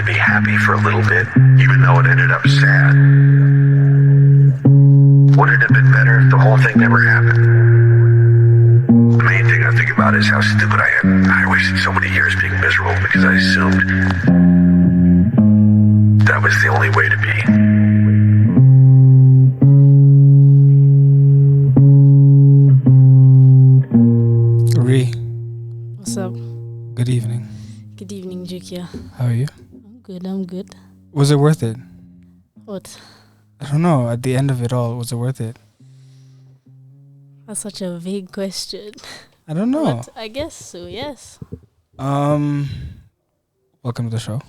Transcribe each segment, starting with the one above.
be happy for a little bit, even though it ended up sad. Would it have been better if the whole thing never happened? The main thing I think about is how stupid I am. I wasted so many years being miserable because I assumed that was the only way to be. Ree, What's up? good evening. Good evening, Jukia. How are you? I'm good. Was it worth it? What? I don't know. At the end of it all, was it worth it? That's such a vague question. I don't know. But I guess so, yes. Welcome to the show.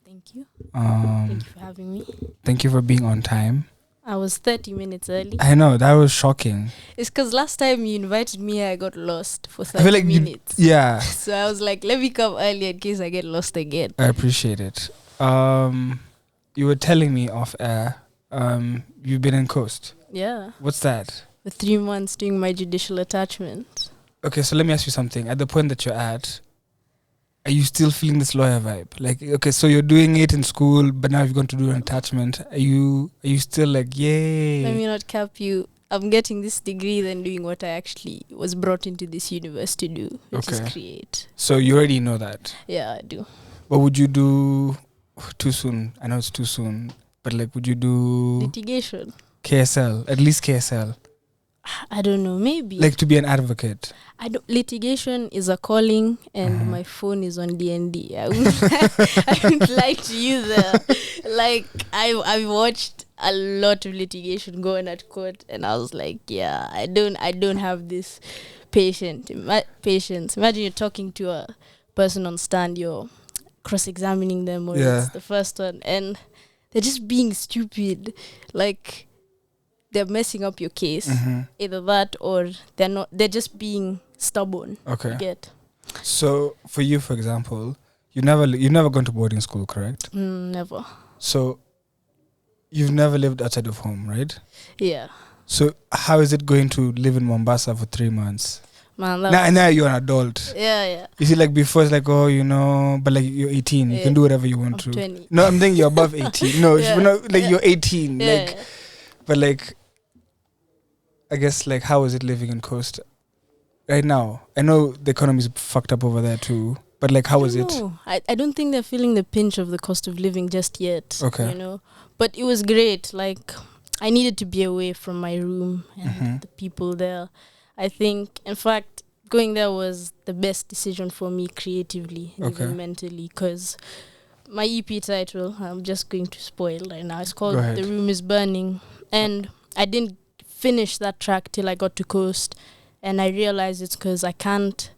Thank you. Thank you for having me. Thank you for being on time. I was 30 minutes early. I know, that was shocking. It's because last time you invited me, I got lost for I 30 feel like minutes. yeah, So I was like, let me come early in case I get lost again. I appreciate it. You were telling me off air, you've been in Coast. Yeah. What's that? For 3 months doing my judicial attachment. Okay, so let me ask you something. At the point that you're at, are you still feeling this lawyer vibe? Like, okay, so you're doing it in school, but now you're going to do an attachment. Are you still like, yay? Let me not cap you. I'm getting this degree than doing what I actually was brought into this universe to do, which is create. So you already know that. Yeah, I do. What would you do too soon? I know it's too soon, but like, would you do Litigation. KSL? At least KSL. I don't know, maybe. Like to be an advocate. Litigation is a calling, and my phone is on DND. I wouldn't lie to you there. Like, I've watched a lot of litigation going at court, and I was like, yeah, I don't have this patience. Imagine you're talking to a person on stand, you're cross-examining them, or it's the first one, and they're just being stupid. Like, they're messing up your case. Either that or they're just being stubborn. Okay. You get? So for you, for example, you've never gone to boarding school, correct? Never. So you've never lived outside of home, right? Yeah. So how is it going to live in Mombasa for 3 months? Man, Now you're an adult. Yeah. You see, like before it's like, oh, you know, but like you're 18, you can do whatever you want I'm to. 20. No, I'm thinking you're above 18. No, you're 18. Yeah. Like, but like, I guess like, how is it living in Coast right now? I know the economy is fucked up over there too, but like, how is it? I don't think they're feeling the pinch of the cost of living just yet. Okay. You know, but it was great. Like, I needed to be away from my room and the people there. I think, in fact, going there was the best decision for me creatively and even mentally, because my EP title, I'm just going to spoil right now. It's called The Room is Burning, and I didn't finish that track till I got to Coast, and I realized it's because I couldn't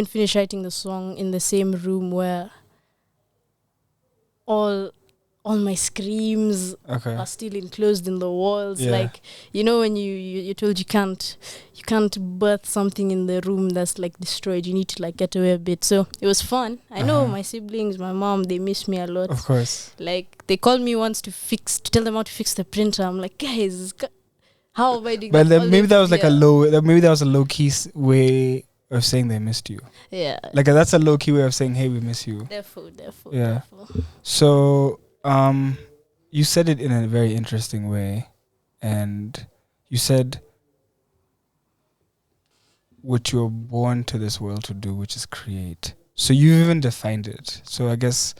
finish writing the song in the same room where all my screams are still enclosed in the walls. Like, you know, when you're told you can't birth something in the room that's like destroyed, you need to like get away a bit. So it was fun. I know my siblings, my mom, they miss me a lot. Of course. Like, they called me once to tell them how to fix the printer. I'm like, guys, how am I doing? But maybe that was like maybe that was a low key way of saying they missed you. Yeah. Like that's a low key way of saying, hey, we miss you. Therefore. Yeah. So, you said it in a very interesting way, and you said what you're born to this world to do, which is create. So you even defined it. So I guess,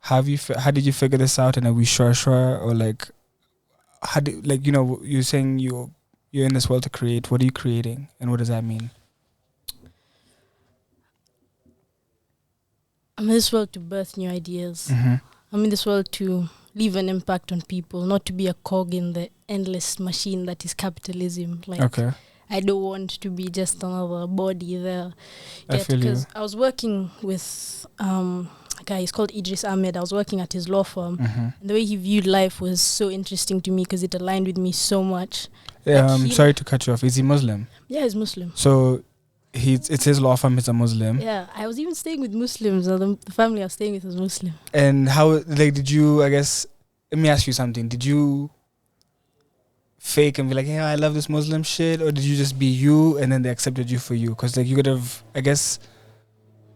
how did you figure this out? And are we sure, or like, you're saying you're in this world to create. What are you creating, and what does that mean? I'm in this world to birth new ideas. I'm in this world to leave an impact on people, not to be a cog in the endless machine that is capitalism. Like, I don't want to be just another body there. I feel you. Because I was working with a guy, he's called Idris Ahmed. I was working at his law firm. And the way he viewed life was so interesting to me because it aligned with me so much. Sorry to cut you off. Is he Muslim? Yeah, he's Muslim. So it's his law firm, he's a Muslim. Yeah, I was even staying with Muslims. The family I was staying with was Muslim. And how, like, did you, I guess, let me ask you something. Did you fake and be like, hey, I love this Muslim shit? Or did you just be you and then they accepted you for you? Because, like, you could have, I guess,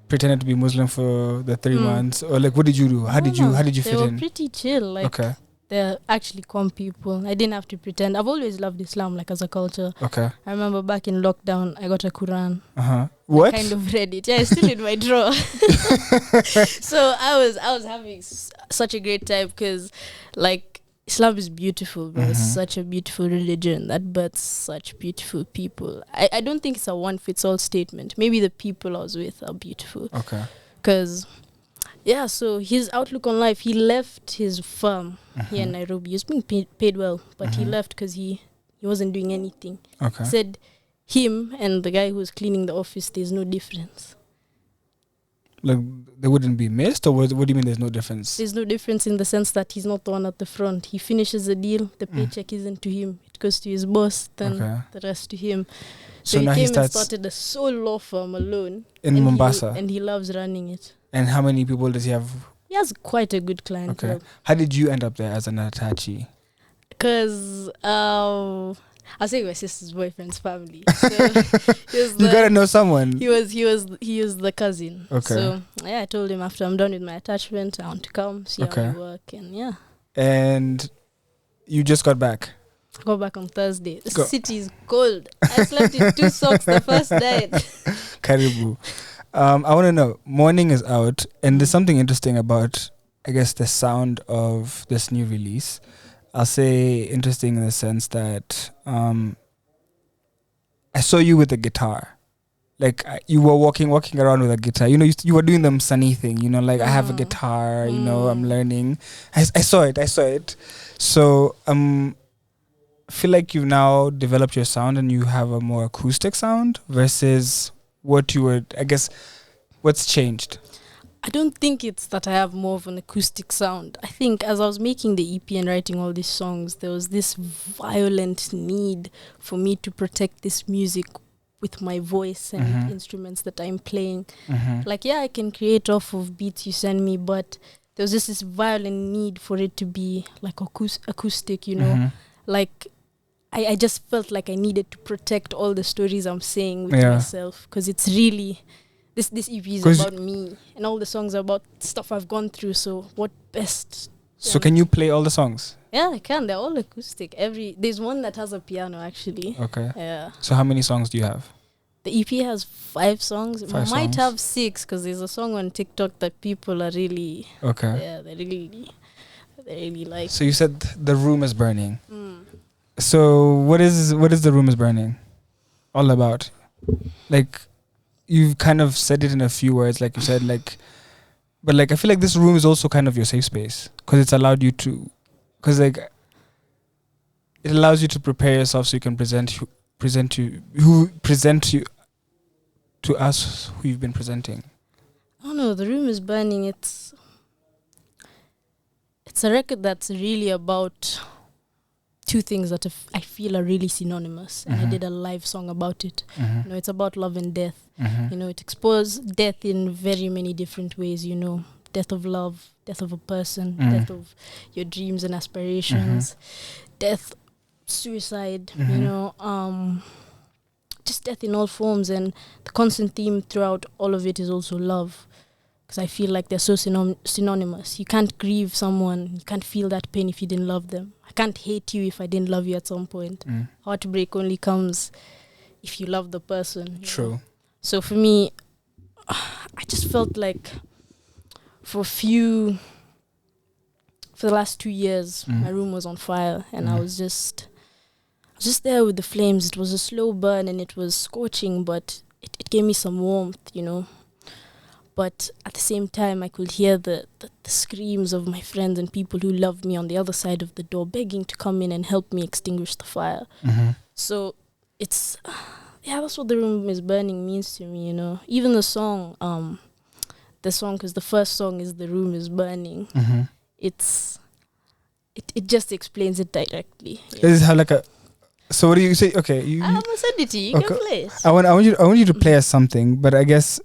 pretended to be Muslim for the 3 Mm. months, or like what did you do? How did you They fit were in? pretty chill. Like Okay, they're actually calm people. I didn't have to pretend. I've always loved Islam, like as a culture. okay. I remember back in lockdown, I got a Quran. What? I kind of read it. Yeah, it's still in my drawer. So I was having such a great time because, like, Islam is beautiful, bro. It's such a beautiful religion that births such beautiful people. I don't think it's a one-fits-all statement. Maybe the people I was with are beautiful. Okay. Because, yeah, so his outlook on life, he left his firm here in Nairobi. He was being paid well, but he left because he wasn't doing anything. Okay. He said him and the guy who was cleaning the office, there's no difference. Like they wouldn't be missed, or what do you mean? There's no difference. There's no difference in the sense that he's not the one at the front. He finishes the deal, the paycheck isn't to him. It goes to his boss, then the rest to him. So he now came he and starts started a sole law firm alone. in and Mombasa. and he loves running it. And how many people does he have? He has quite a good client. Okay. How did you end up there as an attaché? Because I was saying my sister's boyfriend's family. So he was You gotta know someone. He was the cousin. Okay. So yeah, I told him after I'm done with my attachment, I want to come see Okay. how I work, and yeah, And you just got back. I got back on Thursday. The Go. city is cold. I slept in 2 socks the first night. Karibu. I want to know. Morning is out, and there's something interesting about, I guess, the sound of this new release. I'll say interesting in the sense that I saw you with a guitar. Like you were walking around with a guitar. You know, you were doing the Sunny thing. You know, like I have a guitar. You know, I'm learning. I saw it. So I feel like you've now developed your sound and you have a more acoustic sound versus what you were. I guess what's changed. I don't think it's that I have more of an acoustic sound. I think as I was making the EP and writing all these songs, there was this violent need for me to protect this music with my voice and instruments that I'm playing. Like, yeah, I can create off of beats you send me, but there was just this violent need for it to be like acoustic, you know? Like, I just felt like I needed to protect all the stories I'm saying with myself, because it's really... This EP is about me, and all the songs are about stuff I've gone through. So what best? So can you play all the songs? Yeah, I can. They're all acoustic. There's one that has a piano actually. Okay. Yeah. So how many songs do you have? The EP has 5 songs. It might songs. have 6 because there's a song on TikTok that people are really. Okay. Yeah, they really like. So you said the room is burning. So what is the room is burning all about? Like, you've kind of said it in a few words, like you said, like, but like I feel like this room is also kind of your safe space because it's allowed you to, because like it allows you to prepare yourself so you can present you to us who you've been presenting. Oh no, the room is burning. It's a record that's really about 2 things that I feel are really synonymous, and I did a live song about it. You know, it's about love and death. You know, it explores death in very many different ways. You know, death of love, death of a person, death of your dreams and aspirations, death, suicide. You know, just death in all forms, and the constant theme throughout all of it is also love. Because I feel like they're so synonymous. You can't grieve someone, you can't feel that pain if you didn't love them. I can't hate you if I didn't love you at some point. Heartbreak only comes if you love the person. True. So for me, I just felt like for the last 2 years, my room was on fire, and I was just there with the flames. It was a slow burn and it was scorching, but it gave me some warmth, you know. But at the same time, I could hear the screams of my friends and people who loved me on the other side of the door, begging to come in and help me extinguish the fire. So it's, that's what the room is burning means to me, you know. Even the song, because the first song is The Room is Burning. It just explains it directly. Yeah. This is how like a. So what do you say? Okay, I'm gonna send it to you. You can play it. I want you to play us something, but I guess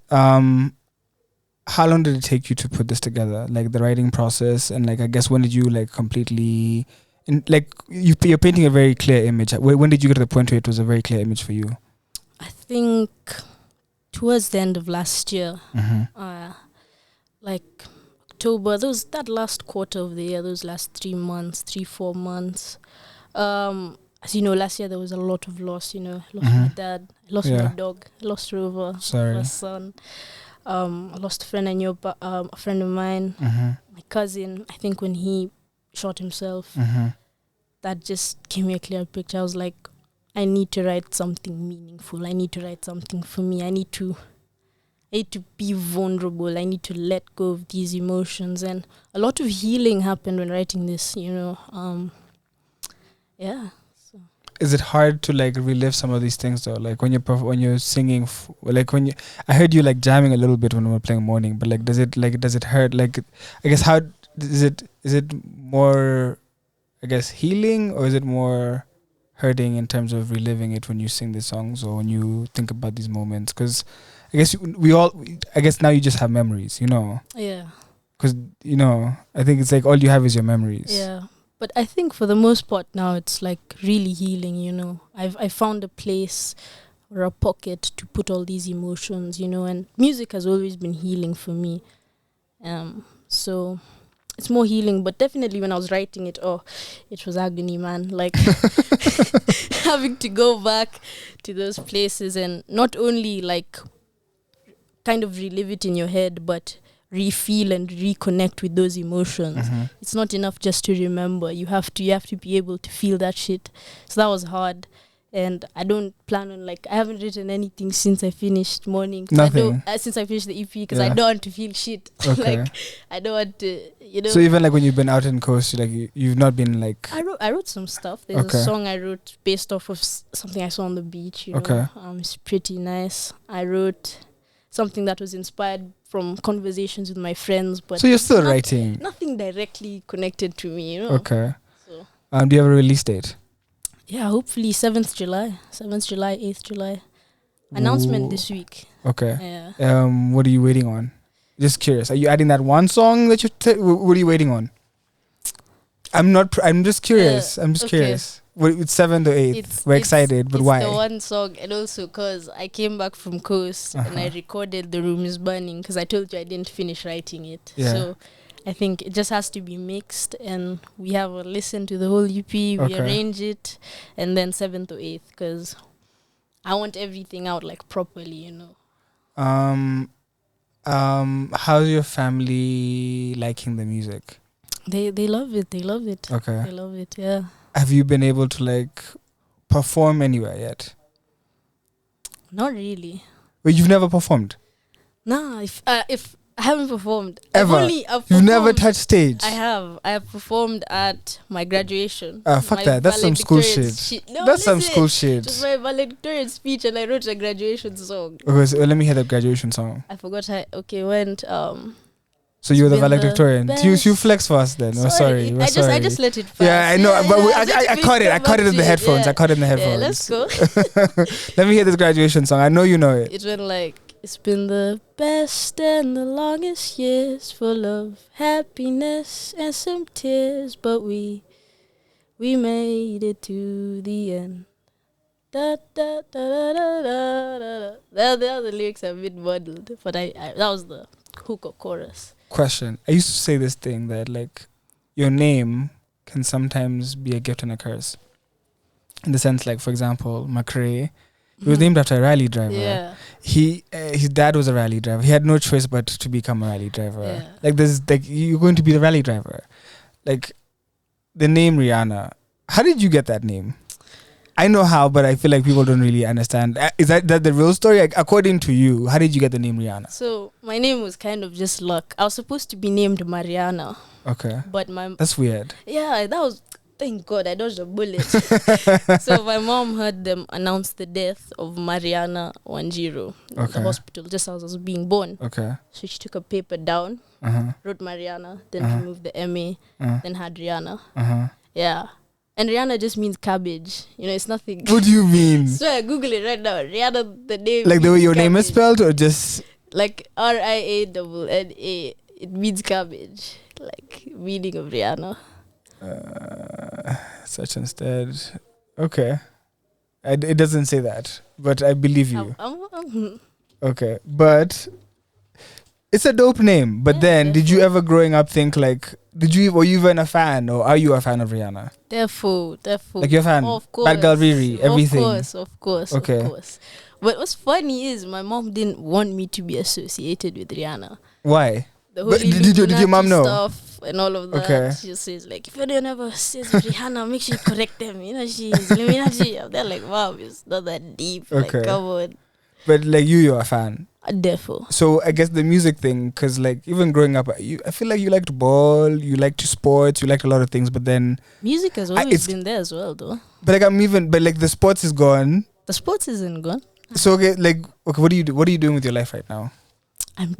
how long did it take you to put this together? Like the writing process, and like I guess when did you like completely, like you're painting a very clear image. When did you get to the point where it was a very clear image for you? I think towards the end of last year, Mm-hmm. like October, that last quarter of the year, those last 4 months. As you know, last year there was a lot of loss. You know, I lost my dad, I lost Yeah. my dog, I lost Rover, Sorry. my son. I lost a friend I knew, a friend of mine, Mm-hmm. my cousin. I think when he shot himself, Mm-hmm. that just gave me a clear picture. I was like, I need to write something meaningful. I need to write something for me. I need to be vulnerable. I need to let go of these emotions. And a lot of healing happened when writing this, you know. Yeah. So. Is it hard to like relive some of these things though? Like when you're singing, like when you, I heard you like jamming a little bit when we were playing Morning, but like does it hurt? Like I guess how is it more, I guess, healing, or is it more hurting in terms of reliving it when you sing these songs or when you think about these moments? Because I guess I guess now you just have memories, you know? Yeah. Because, you know, I think it's like all you have is your memories. Yeah. But I think for the most part now it's like really healing, you know. I found a place or a pocket to put all these emotions, you know, and music has always been healing for me. So it's more healing, but definitely when I was writing it, it was agony, man. Like having to go back to those places and not only like kind of relive it in your head, but re-feel and reconnect with those emotions. Mm-hmm. It's not enough just to remember. You have to be able to feel that shit. So that was hard. And I don't plan on I haven't written anything since I finished Morning. Nothing. Since I finished the EP, because I don't want to feel shit. Okay. I don't want to, you know. So even like when you've been out in coast, you've not been like. I wrote some stuff. There's a song I wrote based off of something I saw on the beach. You know, it's pretty nice. I wrote something that was inspired from conversations with my friends, but so you're still writing. Nothing directly connected to me, you know. Okay. So. Do you have a release date? Yeah, hopefully 7th July, 8th July. Announcement this week. Okay. Yeah. What are you waiting on? Just curious. Are you adding that one song that you? What are you waiting on? I'm just curious. I'm just curious. It's 7th or 8th. We're excited, but why? It's the one song, and also because I came back from Coast and I recorded The Room Is Burning because I told you I didn't finish writing it. Yeah. So I think it just has to be mixed, and we have a listen to the whole EP, we arrange it, and then 7th or 8th because I want everything out like properly, you know. How's your family liking the music? They love it. They love it. Okay. They love it. Yeah. Have you been able to like perform anywhere yet? Not really. Well, you've never performed? Nah. If I haven't performed ever, I've you've performed. never touched stage. I have performed at my graduation. Fuck that. That's some school shit. No, that's some listen, school shit. It was my valedictorian speech, and I wrote a graduation song. Okay, so let me hear the graduation song. I forgot how. Okay, went. So you were the been the valedictorian. You flex for us then. Sorry, sorry. I just let it pass. Yeah, I know, but I caught it. I come caught it in the back to headphones. yeah. I caught it in the Yeah, headphones. let's go. Let me hear this graduation song. I know you know it. It went like, it's been the best and the longest years, full of happiness and some tears, but we made it to the end. Da, da, da, da, da, da, da. The other lyrics are a bit muddled, but I that was the hook or chorus. Question. I used to say this thing that like your name can sometimes be a gift and a curse. In the sense, like, for example, McRae, he was named after a rally driver. Yeah. His dad was a rally driver. He had no choice but to become a rally driver. Yeah. Like you're going to be the rally driver. Like the name Rihanna. How did you get that name? I know how, but I feel like people don't really understand. Is that the real story? Like, according to you, how did you get the name Rihanna? So my name was kind of just luck. I was supposed to be named Mariana. Okay. But that's weird. Yeah, that was. Thank God I dodged a bullet. So my mom heard them announce the death of Mariana Wanjiru at the hospital just as I was being born. Okay. So she took a paper down, wrote Mariana, then removed the M.A., then had Rihanna. Yeah. And Rihanna just means cabbage. You know, it's nothing. What do you mean? So Google it right now. Rihanna, the name. Like the way your cabbage. name is spelled, or just like RIANNA. It means cabbage. Like meaning of Rihanna. Such instead. Okay. It doesn't say that, but I believe you. Okay, but it's a dope name. But Yeah, then, did you definitely. ever growing up think like, were you even a fan, or are you a fan of Rihanna? Therefore. Like you're a fan? Of course. Bad Girl Riri, everything. Of course. Okay. Of course. But what's funny is my mom didn't want me to be associated with Rihanna. Why? The But whole did your mom Illuminati know? stuff and all of that. Okay. She just says like, if anyone ever says Rihanna, make sure you correct them. You know, she's Illuminati. They're like, wow, it's not that deep. Okay. Like, come on. But like you're a fan. Therefore. So I guess the music thing, because like even growing up, I feel like you liked ball, you liked sports, you liked a lot of things. But then, Music has it's- always been there as well, though. but like the sports is gone. The sports isn't gone. So okay, what do you do? What are you doing with your life right now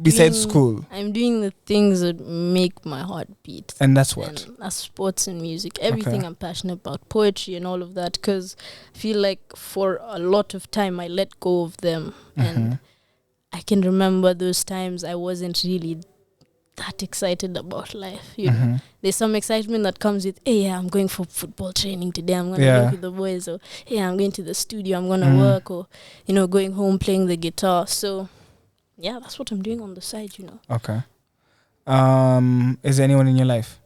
besides school? I'm doing the things that make my heart beat. And that's what. And that's sports and music. Everything Okay. I'm passionate about, poetry and all of that. Because I feel like for a lot of time I let go of them, and I can remember those times I wasn't really that excited about life. You know, there's some excitement that comes with, hey, yeah, I'm going for football training today. I'm gonna Yeah. work with the boys, or hey, I'm going to the studio. I'm gonna work, or you know, going home playing the guitar. So yeah, that's what I'm doing on the side. You know. Okay. Is there anyone in your life?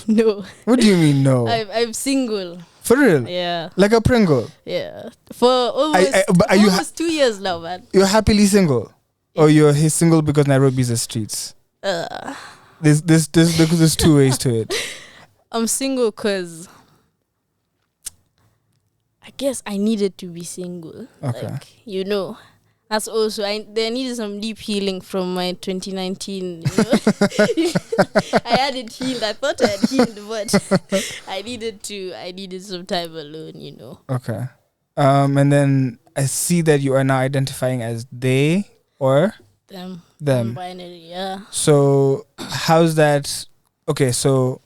No, What do you mean no? I'm single. For real? Yeah, Like a Pringle? yeah. For almost, but are you almost 2 years now, man. You're happily single, or you're single because Nairobi's the streets? There's two ways to it. I'm single because I guess I needed to be single. Okay. Like, you know, that's also, there needed some deep healing from my 2019. You know? I hadn't healed. I thought I had healed, but I needed some time alone, you know. Okay. And then I see that you are now identifying as they or Them. them. Binary, yeah. So how's that? Okay, so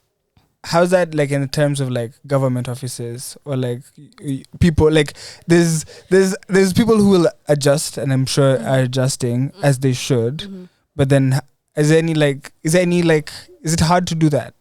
how's that like in terms of like government offices or like people? Like there's people who will adjust, and I'm sure are adjusting as they should. But then is it hard to do that?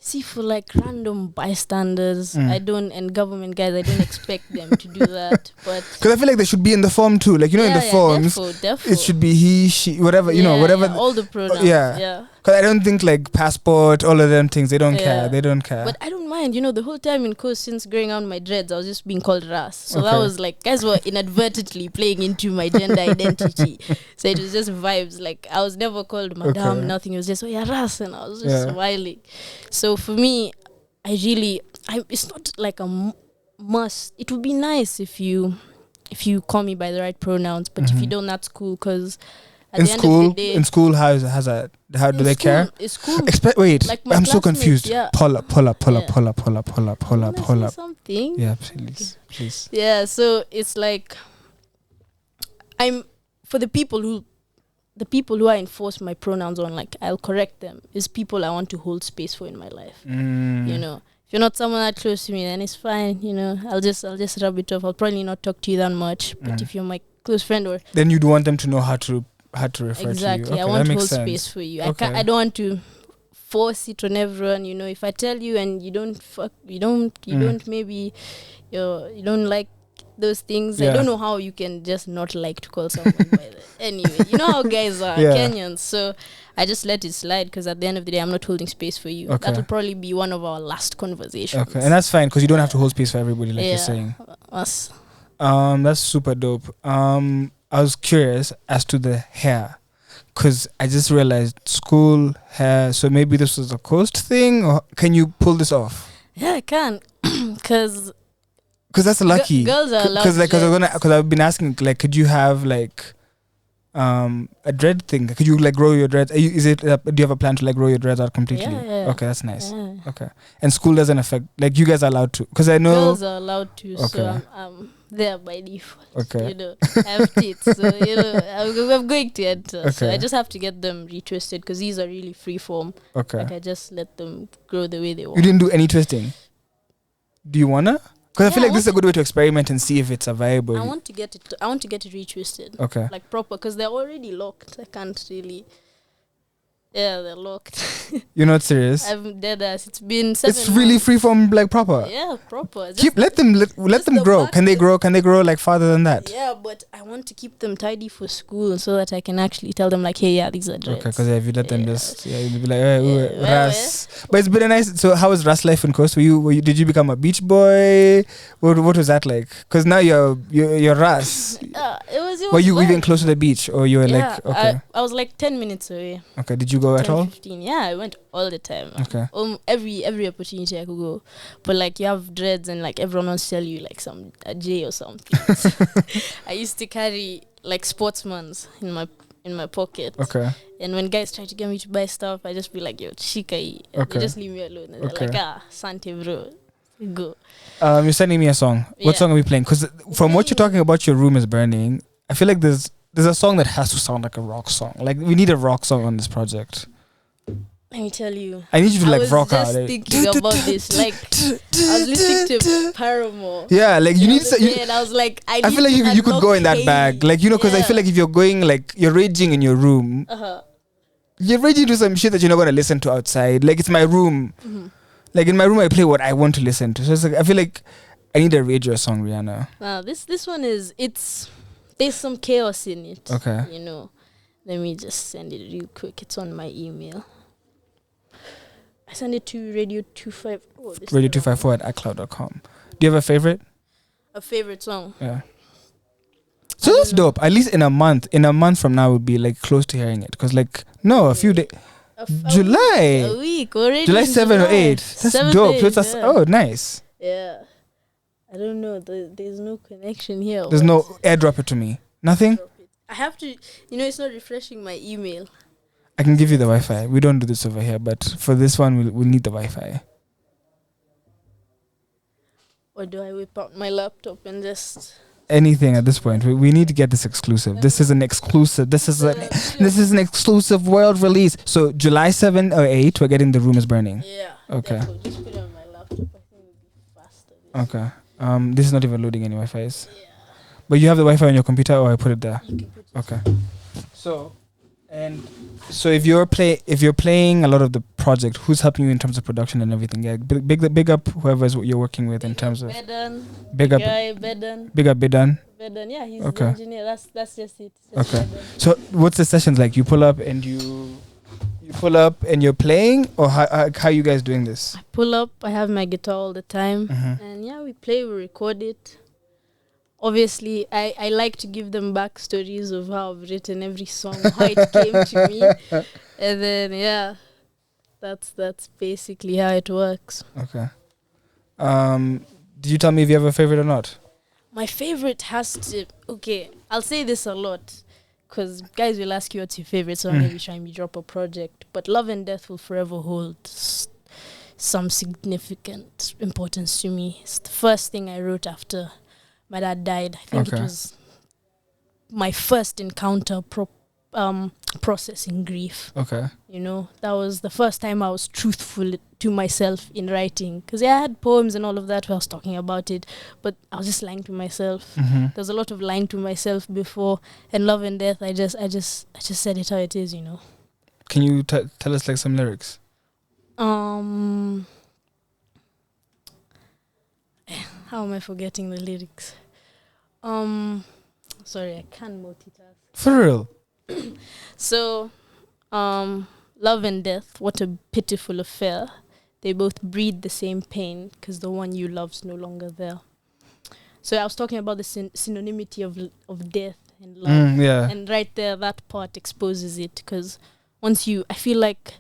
See, for like random bystanders, and government guys, I don't expect them to do that. But Because I feel like they should be in the form too. Like, you know, in the forms, defo. it should be he, she, whatever, you know, whatever. Yeah, all the pronouns. yeah. Yeah. Because I don't think like passport, all of them things, they don't care. Yeah. They don't care. But I don't mind, you know, the whole time in course since growing out my dreads, I was just being called Ras. So that Okay. was like, guys were inadvertently playing into my gender identity. So it was just vibes. Like, I was never called Madame, Okay. nothing. It was just, oh yeah, Ras. And I was just Yeah. smiling. So for me, it's not like a must. It would be nice if you call me by the right pronouns, but if you don't, that's cool. Because at in the end school, of the day, in school, how do they care? It's cool. Wait, Like my I'm so classmates, confused. yeah. Pull up. Yeah. Pull up. Something. Yeah, please. Yeah, so it's like I'm for the people who I enforce my pronouns on, like I'll correct them, is people I want to hold space for in my life. You know, if you're not someone that close to me, then it's fine. You know, I'll just rub it off. I'll probably not talk to you that much. But if you're my close friend, or Then you'd want them to know how to refer exactly, to you. Okay, I want that to makes hold sense. space for you. Okay. I don't want to force it on everyone. You know, if I tell you and you don't maybe you don't like those things. Yeah. I don't know how you can just not like to call someone by that. Anyway, you know how guys are, Yeah. Kenyans. So I just let it slide because at the end of the day, I'm not holding space for you. Okay. That'll probably be one of our last conversations. Okay, and that's fine because you don't have to hold space for everybody, like you're saying. Us. That's super dope. I was curious as to the hair, because I just realized school hair. So maybe this was a coast thing, or can you pull this off? Yeah, I can. Because That's lucky. girls are allowed Because I've been asking, like, could you have like a dread thing? Could you like grow your dreads? Do you have a plan to like grow your dreads out completely? Yeah. Okay, that's nice. Yeah. Okay, and school doesn't affect, like, you guys are allowed to, because I know. Girls are allowed to, Okay. so I'm there by default. Okay. You know, I have teeth, so you know, I'm going to enter. So Okay. I just have to get them retwisted because these are really free form. Okay. Like I just let them grow the way they You want. didn't do any twisting. Do you wanna? Because I feel Yeah, like this is a good way to experiment and see if it's a viable. I want to get it retwisted. Okay. Like proper, because they're already locked. I can't really. Yeah, they're locked. You're not serious? I'm dead ass. It's been 7 It's really months. free from like proper. Yeah, proper. Keep let them just them the grow. back Can they that- grow? Can they grow like farther than that? Yeah, but I want to keep them tidy for school so that I can actually tell them like, hey, yeah, these are dreads. Okay, because if you let them Yeah. just you'll be like, hey, Yeah, well, Ras. But it's been a nice. So how was Ras life in Coast? Did you become a beach boy? What was that like? Because now you're Ras. It was. Were you even fun. close to the beach, or you were Yeah, like okay? I was like 10 minutes away. Okay, did you go at 10, all? 15. Yeah, I went all the time. Okay. Every opportunity I could go, but like you have dreads and like everyone wants to sell you like some a J or something. I used to carry like sportsmans in my pocket. Okay. And when guys try to get me to buy stuff, I just be like, yo, chikai. Okay. They just leave me alone. And Okay. they're like, Sante bro, go. You're sending me a song. What Yeah. song are we playing? Because from what you're talking about, your room is burning. I feel like there's a song that has to sound like a rock song. Like we need a rock song on this project. Let me tell you. I need you to I like was rock just out. thinking about this. Like, I was listening to Paramore. Yeah, like you the need other to. day and I was like, I feel like you could go in that bag, like because I feel like if you're going like you're raging in your room, you're raging to some shit that you're not gonna listen to outside. Like it's my room. Like in my room, I play what I want to listen to. So it's like I feel like I need a radio song, Rihanna. This one is there's some chaos in it. Okay. You know, let me just send it real quick. It's on my email. I send it to radio25. Oh, this is the wrong Radio254@icloud.com. Do you have a favorite? a favorite song. Yeah. So that's dope. At least in a month from now, we'll be like close to hearing it. Because like a few days. July. A week already. July in 7 or July. 8. That's 7 dope. days, So it's yeah. oh, nice. Yeah. I don't know. There's no connection here. There's no airdrop it to me. Nothing? I have to. It's not refreshing my email. I can give you the Wi-Fi. We don't do this over here, but for this one, we'll need the Wi-Fi. Or do I whip out my laptop and just? Anything at this point. We need to get this exclusive. This is an exclusive. This is an exclusive world release. So July 7 or 8, we're getting The Room is Burning. Yeah. Okay. Therefore, just put it on my laptop. I think it would be faster. Okay. This is not even loading any Wi-Fi's. Yeah. But you have the Wi-Fi on your computer, or I put it there? You can put it. Okay. So if you're playing a lot of the project, who's helping you in terms of production and everything? Yeah, big up whoever's you're working with in terms of Bedan. big up Bedan. big up Bidan. Bedan. Yeah, he's Okay. the engineer. That's just it. Just Okay. Bedan. So what's the sessions like? You pull up and you're playing, or how you guys doing this? I pull up. I have my guitar all the time, Mhm. and yeah, we play. We record it. Obviously, I like to give them backstories of how I've written every song, how it came to me, and then yeah, that's basically how it works. Okay. Did you tell me if you have a favorite or not? My favorite has to. Okay, I'll say this a lot, because guys will ask you what's your favorite song every time you drop a project. But Love and Death will forever hold some significant importance to me. It's the first thing I wrote after my dad died. I think Okay. it was my first encounter processing grief. Okay. That was the first time I was truthful to myself in writing. Because I had poems and all of that where I was talking about it, but I was just lying to myself. Mm-hmm. There was a lot of lying to myself before. And Love and Death, I just said it how it is. Can you tell us like some lyrics? How am I forgetting the lyrics? Sorry, I can't multitask. For real? So, love and death, what a pitiful affair. They both breed the same pain because the one you love's no longer there. So I was talking about the synonymity of death and love. Yeah. And right there, that part exposes it because I feel like,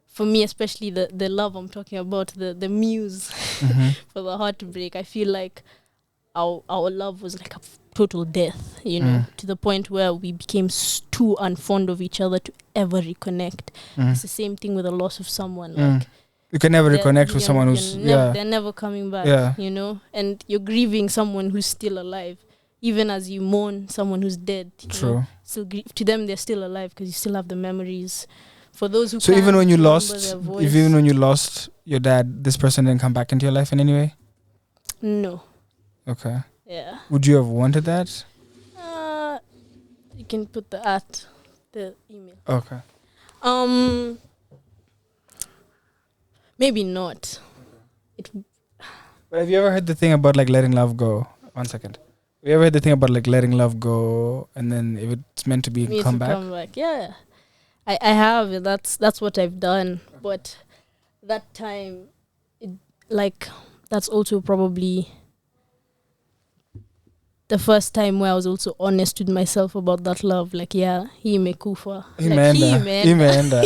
for me, especially the love I'm talking about, the muse for the heartbreak, I feel like our love was like a total death, to the point where we became too unfond of each other to ever reconnect. It's the same thing with the loss of someone. Like you can never reconnect with someone who's they're never coming back. Yeah. And you're grieving someone who's still alive, even as you mourn someone who's dead. True. Still to them, they're still alive because you still have the memories. For those who So even when you lost, even when you lost your dad, this person didn't come back into your life in any way? No. Okay. Yeah. Would you have wanted that? You can put the email. Okay. Maybe not. But have you ever heard the thing about like letting love go? 1 second. Have you ever heard the thing about like letting love go, and then if it's meant to be, Me come to back? come back. Yeah, I have. That's what I've done. But that time, that's also probably the first time where I was also honest with myself about that love. Like, yeah, he may kufa. Imeenda.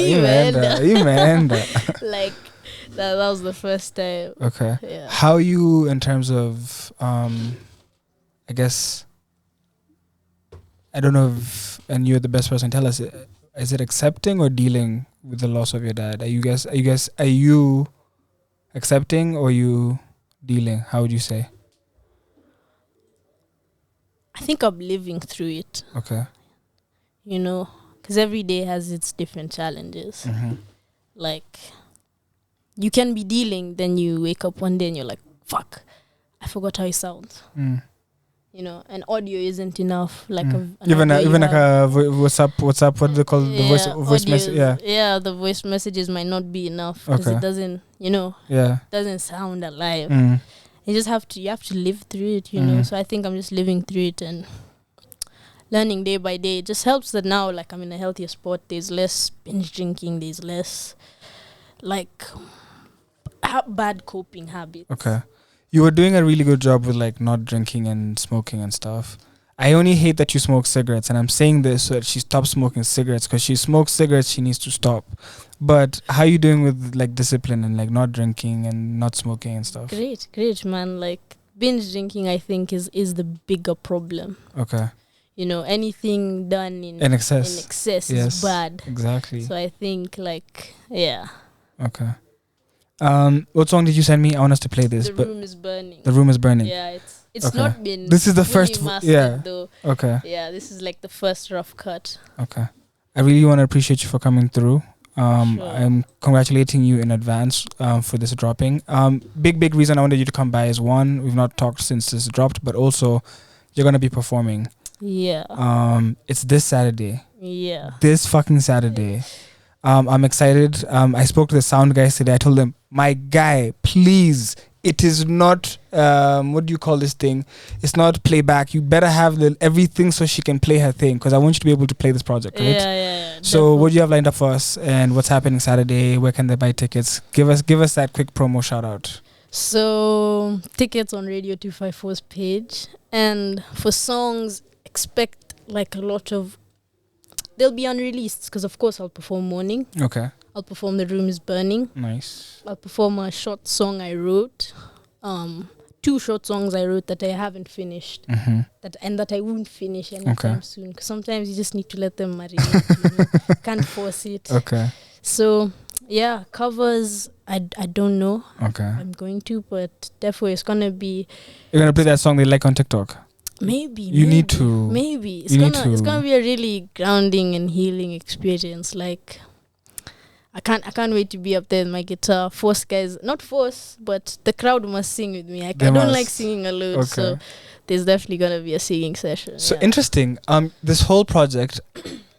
Like that was the first time. Okay. Yeah. How are you in terms of, I guess, I don't know if, and you're the best person to tell us, is it accepting or dealing with the loss of your dad? Are you accepting or you dealing? How would you say? I think I'm living through it. Okay. You know, because every day has its different challenges. Mm-hmm. Like, you can be dealing, then you wake up one day and you're like, fuck, I forgot how it sounds. Mm. You know, and audio isn't enough. Like even like a WhatsApp, what do they call the voice audio, message? Yeah. Yeah, the voice messages might not be enough because Okay. it doesn't, you know, Yeah. doesn't sound alive. Mm. You have to live through it, you know. So I think I'm just living through it and learning day by day. It just helps that now, like, I'm in a healthier spot. There's less binge drinking. There's less, like, bad coping habits. Okay. You were doing a really good job with like not drinking and smoking and stuff. I only hate that you smoke cigarettes, and I'm saying this so that she stops smoking cigarettes, because she smokes cigarettes, she needs to stop. But how are you doing with like discipline and like not drinking and not smoking and stuff? Great, man. Like, binge drinking, I think, is the bigger problem. Okay. You know, anything done in excess yes, is bad. Exactly. So I think, like, yeah. Okay. What song did you send me? I want us to play this. The Room is Burning. The Room is Burning. Yeah, it's Okay. not been. This is the fully first. mastered, though. Okay. Yeah, this is like the first rough cut. Okay. I really want to appreciate you for coming through. Sure. I'm congratulating you in advance for this dropping. Big reason I wanted you to come by is, one, we've not talked since this dropped, but also you're gonna be performing. Yeah. It's this Saturday. Yeah. This fucking Saturday. I'm excited. I spoke to the sound guys today. I told them, my guy, please, it is not, what do you call this thing? It's not playback. You better have everything so she can play her thing, because I want you to be able to play this project, right? Yeah. So what do you have lined up for us, and what's happening Saturday? Where can they buy tickets? Give us that quick promo shout out. So, tickets on Radio 254's page. And for songs, expect like a lot of... They'll be unreleased, because of course I'll perform Morning. Okay. I'll perform The Room is Burning. Nice. I'll perform a short song I wrote. 2 short songs I wrote that I haven't finished. Mm-hmm. That I won't finish anytime soon. Because sometimes you just need to let them marinate. You know? Can't force it. Okay. So, yeah, covers, I don't know. Okay. I'm going to, but definitely it's going to be... You're going to play that song they like on TikTok? Maybe. You need to. Maybe. It's you it's gonna be a really grounding and healing experience. Like, I can't wait to be up there with my guitar. Force guys, not force, but the crowd must sing with me. I don't like singing alone, Okay. so there's definitely gonna be a singing session. So interesting. This whole project,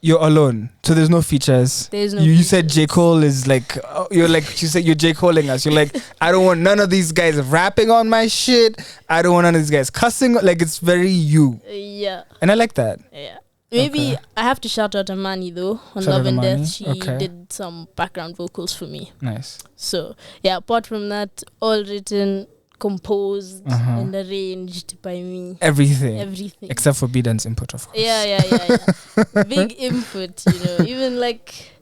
you're alone, so there's no features. There's no. You said J. Cole is like, you're like, you said you're J. Coling us. You're like, I don't want none of these guys rapping on my shit. I don't want none of these guys cussing. Like, it's very you. Yeah. And I like that. Yeah. Maybe Okay. I have to shout out Amani though on Shout out Love and Amani. Death. She Okay. did some background vocals for me. Nice. So yeah, apart from that, all written, composed, and arranged by me. Everything. Everything. Except for Bidan's input, of course. Yeah. Big input, you know. Even like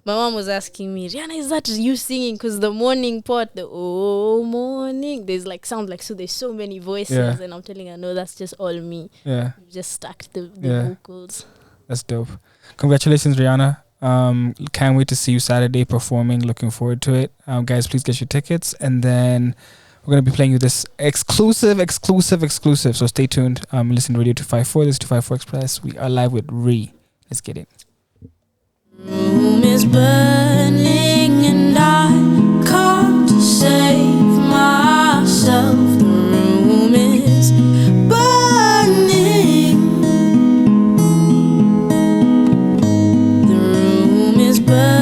my mom was asking me, Rihanna, is that you singing? Because the morning part, the oh morning, there's like sound like, so there's so many voices, Yeah. and I'm telling her, no, that's just all me. Yeah. Just stacked the Yeah. vocals. That's dope. Congratulations, Rihanna. Can't wait to see you Saturday performing. Looking forward to it. Guys, please get your tickets. And then we're going to be playing you this exclusive. So stay tuned. Listen to Radio 254. This is 254 Express. We are live with Ree. Let's get it. Room is burning and I come to save myself. The room is burning. The room is burning.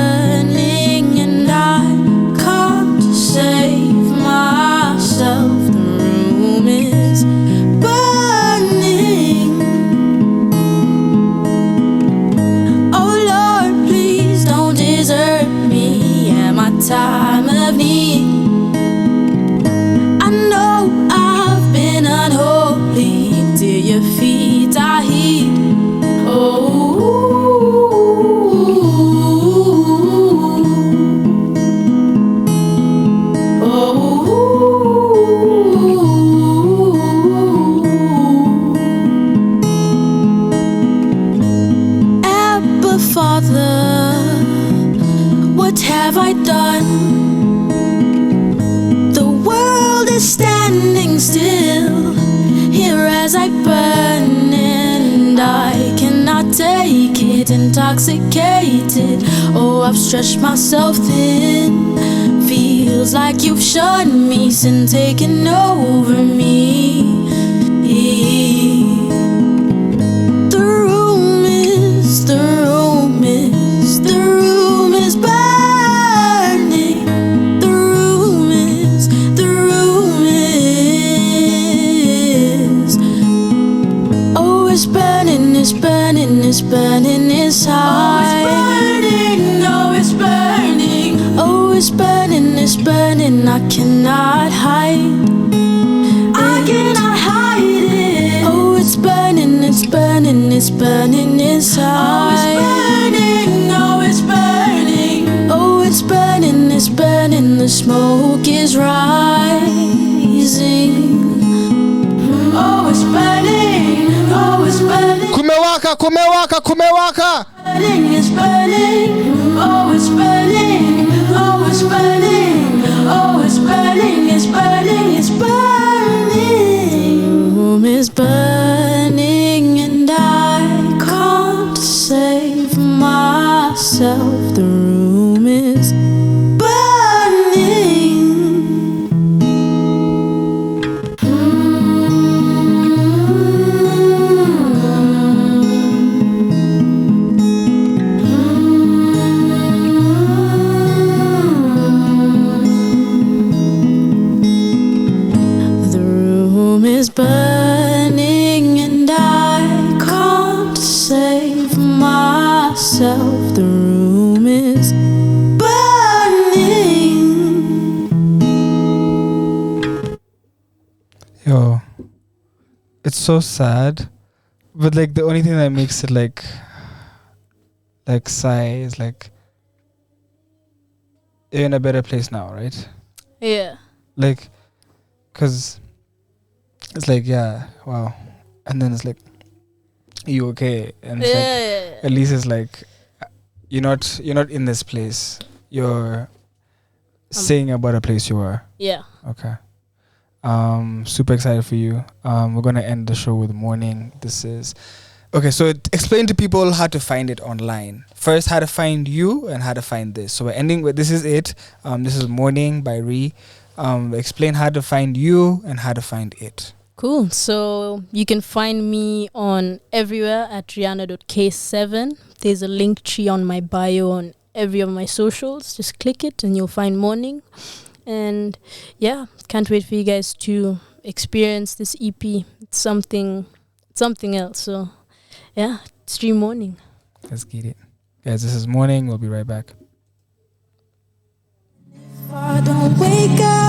standing still here as I burn, and I cannot take it, intoxicated. Oh, I've stretched myself thin. Feels like you've shown me sin taking over me. The room is burning. The room is oh, it's burning, it's burning, it's burning inside. Oh, it's burning, oh, it's burning, it's burning. I cannot hide. I cannot hide it. Oh, it's burning, it's burning, it's burning inside. Oh, it's burning, oh, it's burning, oh, it's burning, it's burning. The smoke is rising. Oh, it's burning, oh, it's burning. Kumewaka. Burning, it's burning. Oh, it's burning, oh, it's burning. Oh, it's burning, it's burning, it's burning. The room is burning, and I can't save myself. The room is burning. The room is burning, and I can't save myself. The room is burning. Yo, it's so sad, but like the only thing that makes it like sigh is like you're in a better place now, right? Yeah. Like, cause it's like, yeah, wow, and then it's like, you okay? And it's like, Yeah. at least it's like you're not in this place. You're saying about a place you were. Yeah. Okay. Super excited for you. We're gonna end the show with Morning. This is okay. So explain to people how to find it online. First, how to find you and how to find this. So we're ending with this is it. This is Morning by Ree. Explain how to find you and how to find it. Cool. So you can find me on everywhere at rihanna.k7. There's a link tree on my bio on every of my socials. Just click it and you'll find Morning. And yeah, can't wait for you guys to experience this EP. It's something else. So yeah, stream Morning. Let's get it. Guys, this is Morning. We'll be right back. I don't wake up.